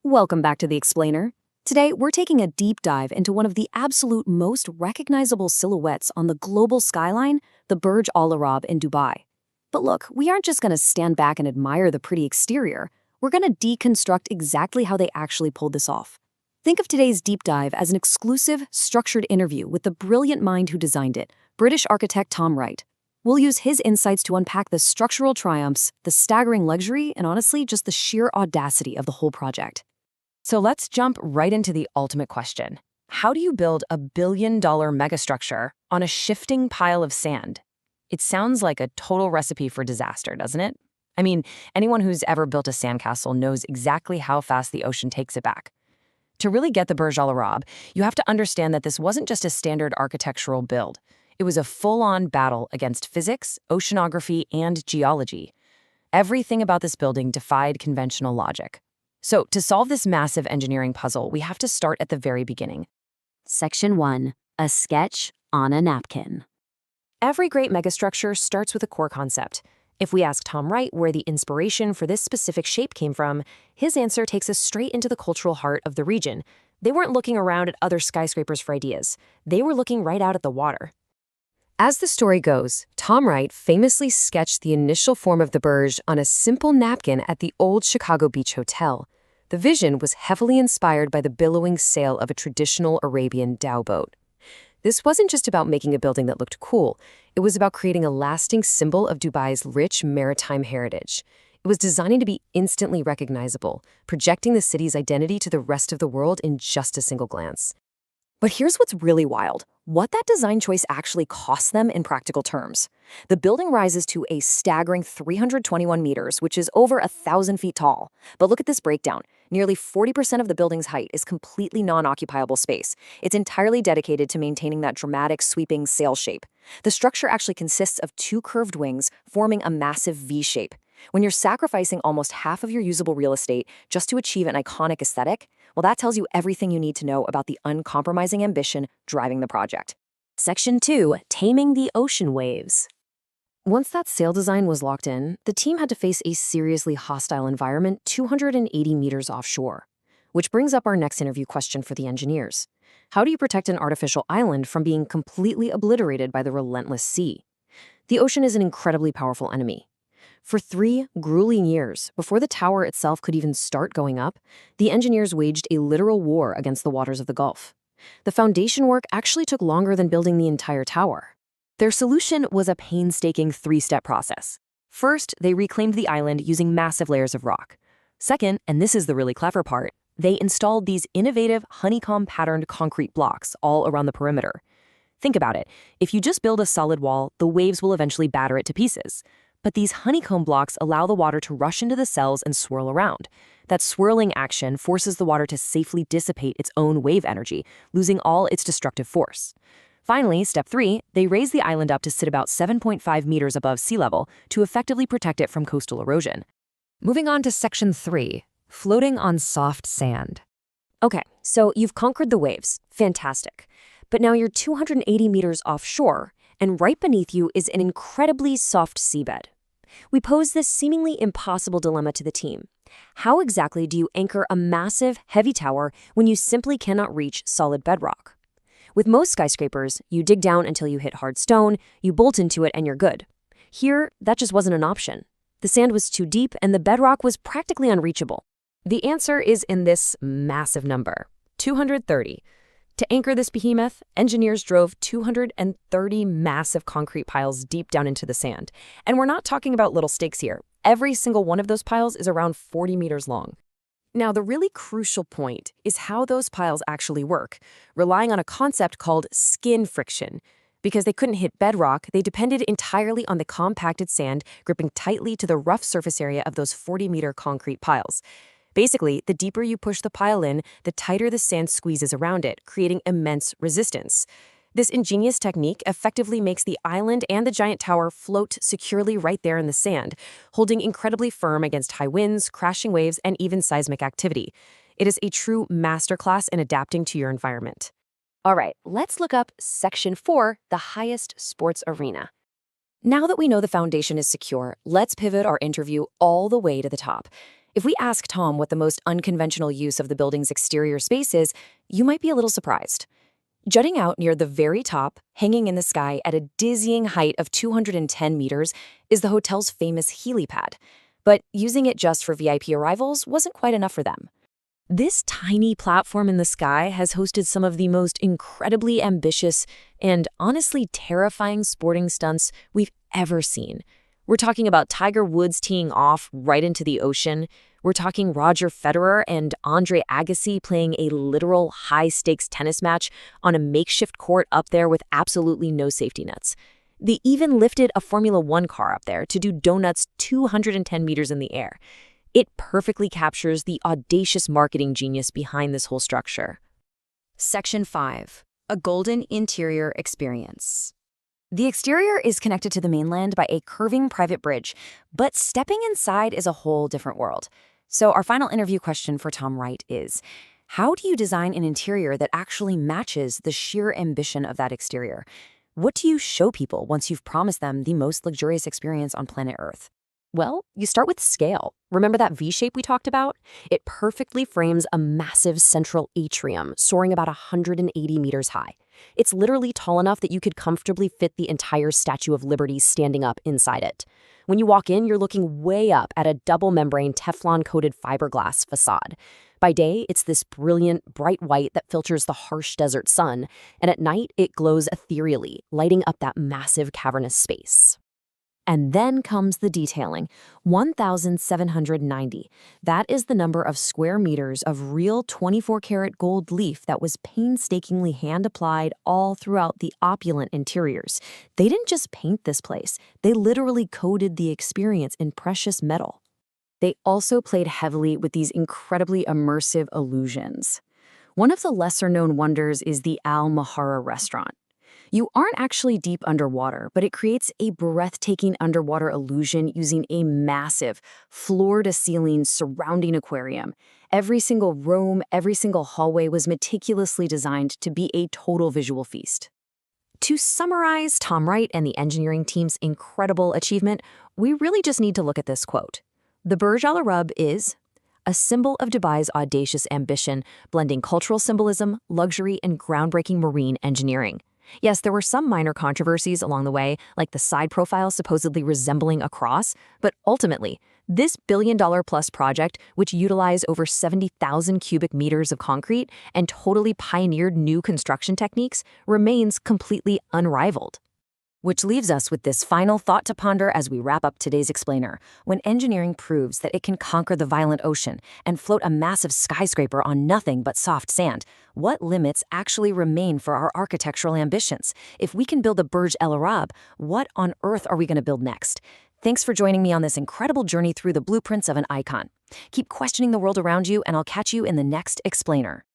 Welcome back to The Explainer. Today, we're taking a deep dive into one of the absolute most recognizable silhouettes on the global skyline, the Burj Al Arab in Dubai. But look, we aren't just going to stand back and admire the pretty exterior. We're going to deconstruct exactly how they actually pulled this off. Think of today's deep dive as an exclusive, structured interview with the brilliant mind who designed it, British architect Tom Wright. We'll use his insights to unpack the structural triumphs, the staggering luxury, and honestly, just the sheer audacity of the whole project. So let's jump right into the ultimate question. How do you build a billion-dollar megastructure on a shifting pile of sand? It sounds like a total recipe for disaster, doesn't it? I mean, anyone who's ever built a sandcastle knows exactly how fast the ocean takes it back. To really get the Burj Al Arab, you have to understand that this wasn't just a standard architectural build. It was a full-on battle against physics, oceanography, and geology. Everything about this building defied conventional logic. So, to solve this massive engineering puzzle, we have to start at the very beginning. Section 1. A sketch on a napkin. Every great megastructure starts with a core concept. If we ask Tom Wright where the inspiration for this specific shape came from, his answer takes us straight into the cultural heart of the region. They weren't looking around at other skyscrapers for ideas. They were looking right out at the water. As the story goes, Tom Wright famously sketched the initial form of the Burj on a simple napkin at the old Chicago Beach Hotel. The vision was heavily inspired by the billowing sail of a traditional Arabian dhow boat. This wasn't just about making a building that looked cool. It was about creating a lasting symbol of Dubai's rich maritime heritage. It was designed to be instantly recognizable, projecting the city's identity to the rest of the world in just a single glance. But here's what's really wild. What that design choice actually cost them in practical terms. The building rises to a staggering 321 meters, which is over 1,000 feet tall. But look at this breakdown. Nearly 40% of the building's height is completely non-occupiable space. It's entirely dedicated to maintaining that dramatic, sweeping sail shape. The structure actually consists of two curved wings forming a massive V shape. When you're sacrificing almost half of your usable real estate just to achieve an iconic aesthetic, well, that tells you everything you need to know about the uncompromising ambition driving the project. Section 2. Taming the ocean waves. Once that sail design was locked in, the team had to face a seriously hostile environment 280 meters offshore. Which brings up our next interview question for the engineers. How do you protect an artificial island from being completely obliterated by the relentless sea? The ocean is an incredibly powerful enemy. For 3 grueling years, before the tower itself could even start going up, the engineers waged a literal war against the waters of the Gulf. The foundation work actually took longer than building the entire tower. Their solution was a painstaking 3-step process. First, they reclaimed the island using massive layers of rock. Second, and this is the really clever part, they installed these innovative honeycomb-patterned concrete blocks all around the perimeter. Think about it. If you just build a solid wall, the waves will eventually batter it to pieces. But these honeycomb blocks allow the water to rush into the cells and swirl around. That swirling action forces the water to safely dissipate its own wave energy, losing all its destructive force. Finally, step 3, they raise the island up to sit about 7.5 meters above sea level to effectively protect it from coastal erosion. Moving on to section 3, floating on soft sand. Okay, so you've conquered the waves. Fantastic. But now you're 280 meters offshore, and right beneath you is an incredibly soft seabed. We pose this seemingly impossible dilemma to the team. How exactly do you anchor a massive, heavy tower when you simply cannot reach solid bedrock? With most skyscrapers, you dig down until you hit hard stone, you bolt into it, and you're good. Here, that just wasn't an option. The sand was too deep, and the bedrock was practically unreachable. The answer is in this massive number, 230. To anchor this behemoth, engineers drove 230 massive concrete piles deep down into the sand. And we're not talking about little stakes here. Every single one of those piles is around 40 meters long. Now, the really crucial point is how those piles actually work, relying on a concept called skin friction. Because they couldn't hit bedrock, they depended entirely on the compacted sand gripping tightly to the rough surface area of those 40-meter concrete piles. Basically, the deeper you push the pile in, the tighter the sand squeezes around it, creating immense resistance. This ingenious technique effectively makes the island and the giant tower float securely right there in the sand, holding incredibly firm against high winds, crashing waves, and even seismic activity. It is a true masterclass in adapting to your environment. All right, let's look up Section 4, the highest sports arena. Now that we know the foundation is secure, let's pivot our interview all the way to the top. If we ask Tom what the most unconventional use of the building's exterior space is, you might be a little surprised. Jutting out near the very top, hanging in the sky at a dizzying height of 210 meters, is the hotel's famous helipad. But using it just for VIP arrivals wasn't quite enough for them. This tiny platform in the sky has hosted some of the most incredibly ambitious and honestly terrifying sporting stunts we've ever seen. We're talking about Tiger Woods teeing off right into the ocean. We're talking Roger Federer and Andre Agassi playing a literal high-stakes tennis match on a makeshift court up there with absolutely no safety nets. They even lifted a Formula One car up there to do donuts 210 meters in the air. It perfectly captures the audacious marketing genius behind this whole structure. Section 5. A golden interior experience. The exterior is connected to the mainland by a curving private bridge, but stepping inside is a whole different world. So our final interview question for Tom Wright is, how do you design an interior that actually matches the sheer ambition of that exterior? What do you show people once you've promised them the most luxurious experience on planet Earth? Well, you start with scale. Remember that V-shape we talked about? It perfectly frames a massive central atrium soaring about 180 meters high. It's literally tall enough that you could comfortably fit the entire Statue of Liberty standing up inside it. When you walk in, you're looking way up at a double-membrane Teflon-coated fiberglass facade. By day, it's this brilliant, bright white that filters the harsh desert sun, and at night, it glows ethereally, lighting up that massive cavernous space. And then comes the detailing, 1,790. That is the number of square meters of real 24-karat gold leaf that was painstakingly hand-applied all throughout the opulent interiors. They didn't just paint this place, they literally coated the experience in precious metal. They also played heavily with these incredibly immersive illusions. One of the lesser-known wonders is the Al Mahara restaurant. You aren't actually deep underwater, but it creates a breathtaking underwater illusion using a massive, floor-to-ceiling surrounding aquarium. Every single room, every single hallway was meticulously designed to be a total visual feast. To summarize Tom Wright and the engineering team's incredible achievement, we really just need to look at this quote. The Burj Al Arab is a symbol of Dubai's audacious ambition, blending cultural symbolism, luxury, and groundbreaking marine engineering. Yes, there were some minor controversies along the way, like the side profile supposedly resembling a cross, but ultimately, this billion-dollar-plus project, which utilized over 70,000 cubic meters of concrete and totally pioneered new construction techniques, remains completely unrivaled. Which leaves us with this final thought to ponder as we wrap up today's explainer. When engineering proves that it can conquer the violent ocean and float a massive skyscraper on nothing but soft sand, what limits actually remain for our architectural ambitions? If we can build the Burj Al Arab, what on earth are we going to build next? Thanks for joining me on this incredible journey through the blueprints of an icon. Keep questioning the world around you, and I'll catch you in the next explainer.